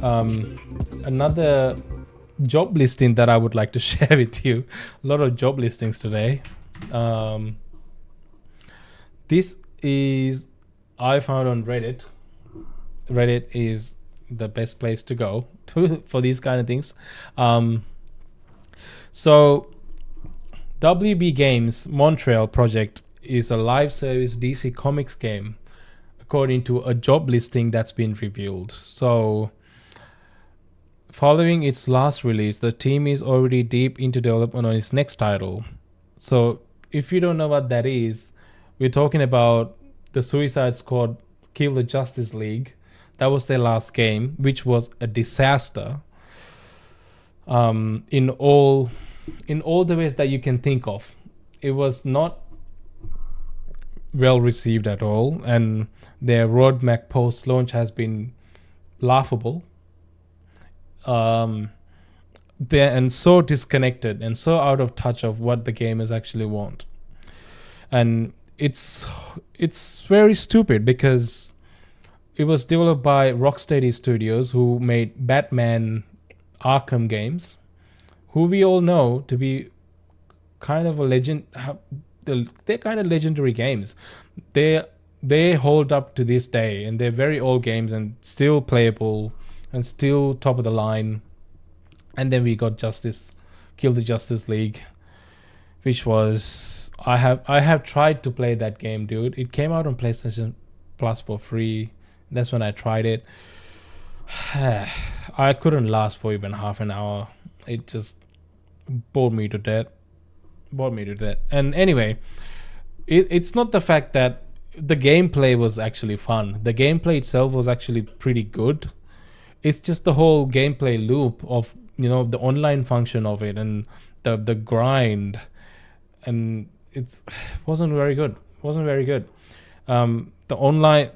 Another job listing that I would like to share with you. A lot of job listings today. This is I found on Reddit. Reddit is the best place to go for these kind of things. So WB Games Montreal project is a live service DC Comics game, according to a job listing that's been revealed. So following its last release, the team is already deep into development on its next title. So if you don't know what that is, we're talking about the Suicide Squad Kill the Justice League. That was their last game, which was a disaster. In all the ways that you can think of. It was not well received at all, and their roadmap post launch has been laughable. They're and so disconnected and so out of touch of what the gamers actually want, and it's very stupid because it was developed by Rocksteady Studios, who made Batman Arkham games, who we all know to be kind of a legend. They're kind of legendary games. They hold up to this day, and they're very old games and still playable and still top of the line. And then we got Kill the Justice League, which was I have tried to play that game, dude. It came out on PlayStation Plus for free. That's when I tried it. I couldn't last for even half an hour. It just bored me to death. And anyway, it's not the fact that the gameplay was actually fun. The gameplay itself was actually pretty good. It's just the whole gameplay loop of, the online function of it and the grind, and it wasn't very good. The online,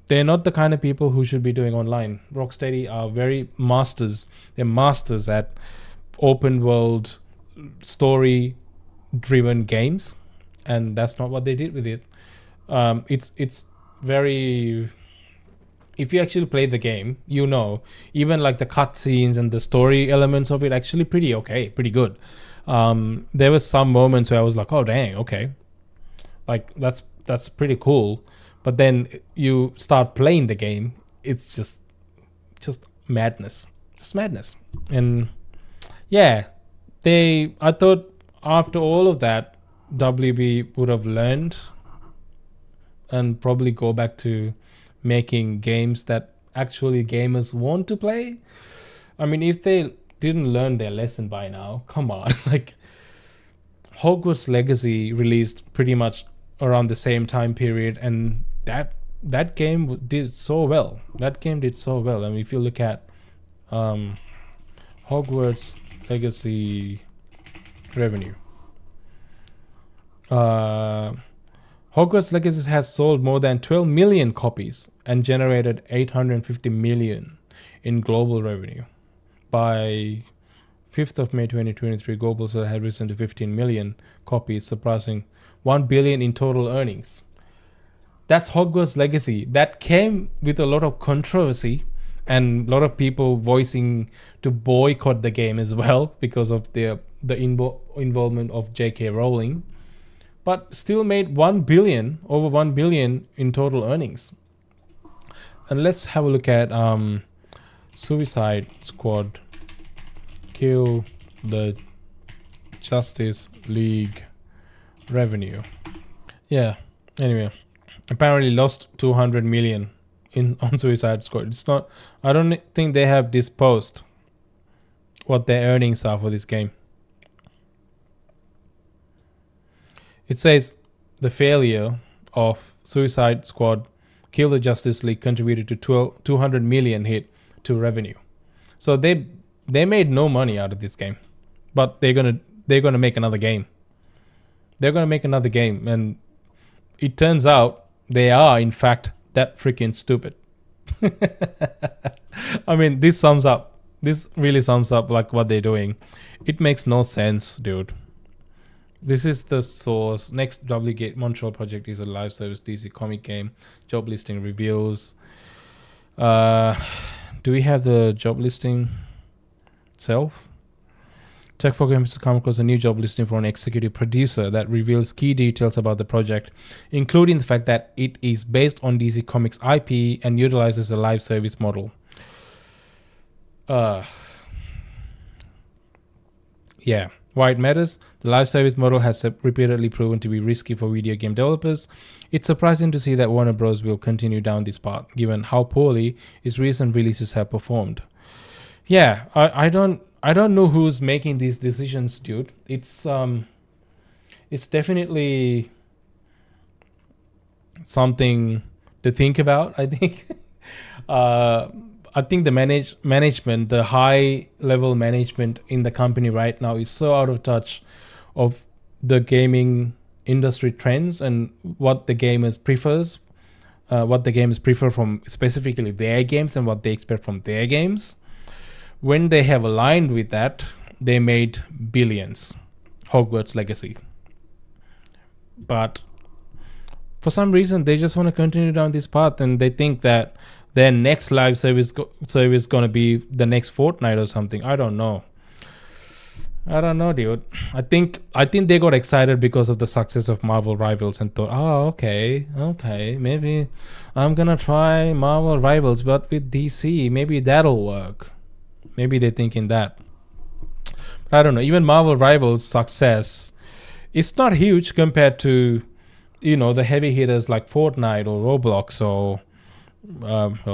they're not the kind of people who should be doing online. Rocksteady are very masters. They're masters at open world story driven games, and that's not what they did with it. It's very, if you actually play the game, even like the cutscenes and the story elements of it actually pretty good. There was some moments where I was like, oh dang, okay, like that's pretty cool. But then you start playing the game, it's just madness. And yeah, I thought after all of that, WB would have learned and probably go back to making games that actually gamers want to play. I mean, if they didn't learn their lesson by now, come on. Like, Hogwarts Legacy released pretty much around the same time period, and that game did so well. I mean, if you look at Hogwarts Legacy revenue, Hogwarts Legacy has sold more than 12 million copies and generated 850 million in global revenue. By 5th of May 2023, global sales had risen to 15 million copies, surpassing 1 billion in total earnings. That's Hogwarts Legacy. That came with a lot of controversy and a lot of people voicing to boycott the game as well because of the involvement of J.K. Rowling, but still made over 1 billion in total earnings. And let's have a look at Suicide Squad Kill the Justice League revenue. Yeah, anyway, apparently lost 200 million on Suicide Squad. I don't think they have disposed what their earnings are for this game. It says the failure of Suicide Squad Kill the Justice League contributed to 200 million hit to revenue. So they made no money out of this game, but they're gonna make another game. And it turns out they are in fact that freaking stupid. I mean, this really sums up like what they're doing. It makes no sense, dude. This is the source. Next WB Montreal project is a live service DC comic game. Job listing reveals. Do we have the job listing itself? Tech for Games has come across a new job listing for an executive producer that reveals key details about the project, including the fact that it is based on DC Comics IP and utilizes a live service model. Yeah. Why it matters? The live service model has repeatedly proven to be risky for video game developers. It's surprising to see that Warner Bros. Will continue down this path, given how poorly its recent releases have performed. Yeah, I don't know who's making these decisions, dude. It's definitely something to think about, I think. I think the management, the high level management in the company right now is so out of touch of the gaming industry trends and what the gamers prefer from specifically their games and what they expect from their games. When they have aligned with that, they made billions. Hogwarts Legacy. But for some reason, they just want to continue down this path, and they think that their next live service going to be the next Fortnite or something. I don't know, dude. I think they got excited because of the success of Marvel Rivals and thought, oh, okay, maybe I'm gonna try Marvel Rivals, but with DC, maybe that'll work. Maybe they're thinking that. But I don't know. Even Marvel Rivals' success is not huge compared to, the heavy hitters like Fortnite or Roblox or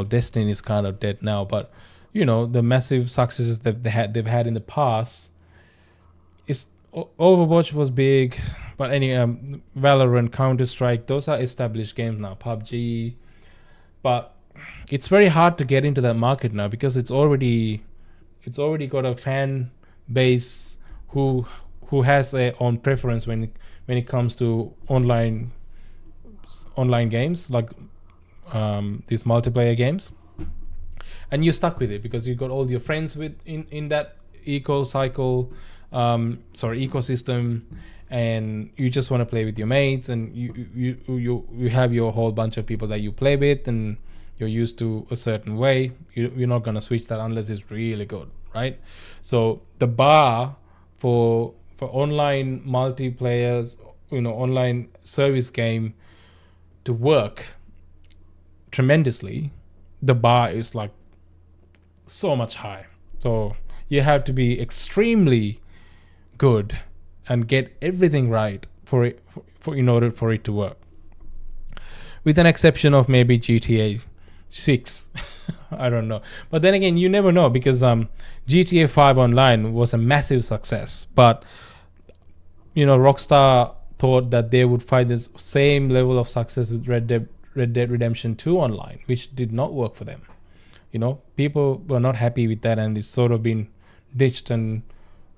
Destiny is kind of dead now, but the massive successes that they've had in the past. Is Overwatch was big, but Valorant, Counter-Strike, those are established games now. PUBG, but it's very hard to get into that market now because it's already got a fan base who has their own preference when it comes to online games like these multiplayer games, and you're stuck with it because you've got all your friends in that ecosystem, and you just want to play with your mates, and you have your whole bunch of people that you play with, and you're used to a certain way. You're not going to switch that unless it's really good, right? So the bar for online multiplayers, online service game to work tremendously, the bar is like so much high. So you have to be extremely good and get everything right in order for it to work, with an exception of maybe GTA 6. I don't know, but then again, you never know, because GTA 5 online was a massive success, but Rockstar thought that they would find this same level of success with Red Dead Redemption 2 online, which did not work for them. People were not happy with that, and it's sort of been ditched and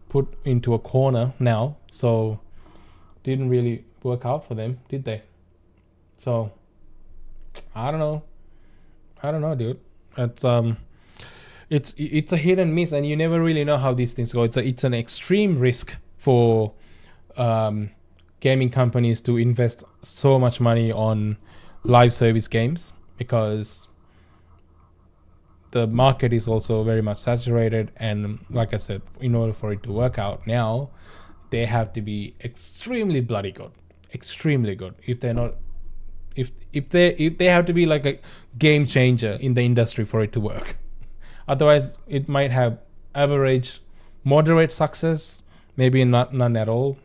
put into a corner now. So didn't really work out for them, did they? So I don't know, dude. It's a hit and miss, and you never really know how these things go. It's an extreme risk for gaming companies to invest so much money on live service games, because the market is also very much saturated, and like I said, in order for it to work out now, they have to be extremely bloody good, if they're not, if they have to be like a game changer in the industry for it to work. Otherwise it might have average, moderate success, maybe none at all.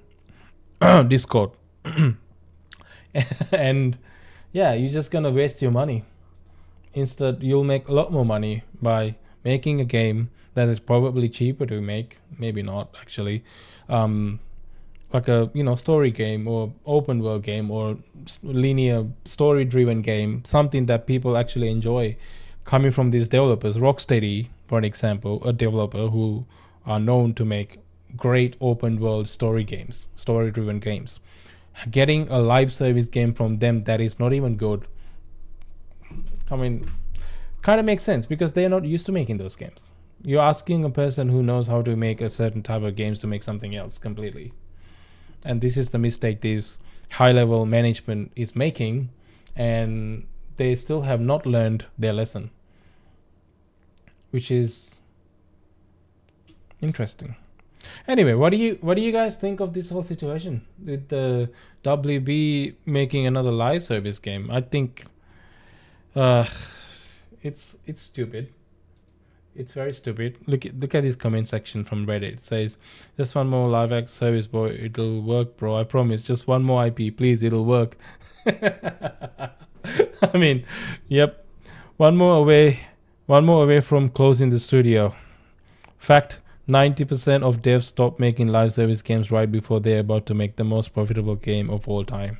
Discord. And yeah, you're just gonna waste your money. Instead, you'll make a lot more money by making a game that is probably cheaper to make, maybe not actually, like a story game or open world game or linear story driven game, something that people actually enjoy, coming from these developers. Rocksteady, for an example, a developer who are known to make great open world story driven games. Getting a live service game from them that is not even good, I mean, kind of makes sense, because they're not used to making those games. You're asking a person who knows how to make a certain type of games to make something else completely. And this is the mistake this high level management is making, and they still have not learned their lesson. which is interesting. Anyway, what do you guys think of this whole situation with the WB making another live service game? I think it's stupid. It's very stupid. Look at this comment section from Reddit. It says, just one more live act service, boy. It'll work, bro. I promise. Just one more IP, please. It'll work. I mean, yep. One more away from closing the studio. Fact, 90% of devs stop making live service games right before they're about to make the most profitable game of all time.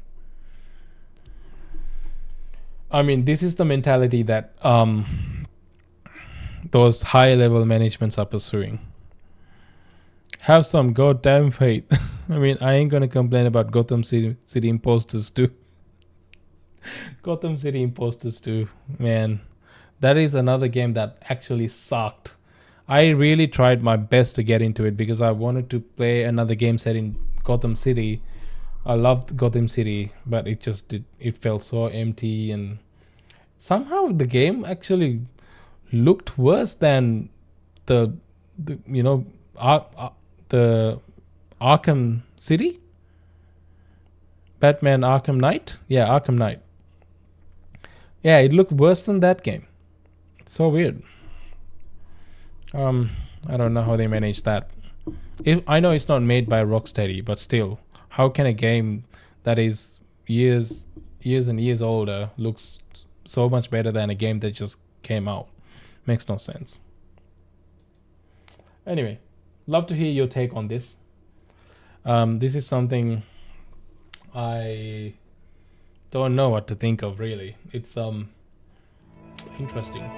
I mean, this is the mentality that those high level managements are pursuing. Have some goddamn faith. I mean, I ain't gonna complain about Gotham City Imposters 2. Gotham City Imposters 2, man. That is another game that actually sucked. I really tried my best to get into it because I wanted to play another game set in Gotham City. I loved Gotham City, but it felt so empty, and somehow the game actually looked worse than the Arkham City, Batman Arkham Knight. Yeah, Arkham Knight. Yeah, it looked worse than that game. It's so weird. I don't know how they manage that. I know it's not made by Rocksteady, but still, how can a game that is years and years older looks so much better than a game that just came out? Makes no sense. Anyway, love to hear your take on this. This is something I don't know what to think of, really. It's interesting.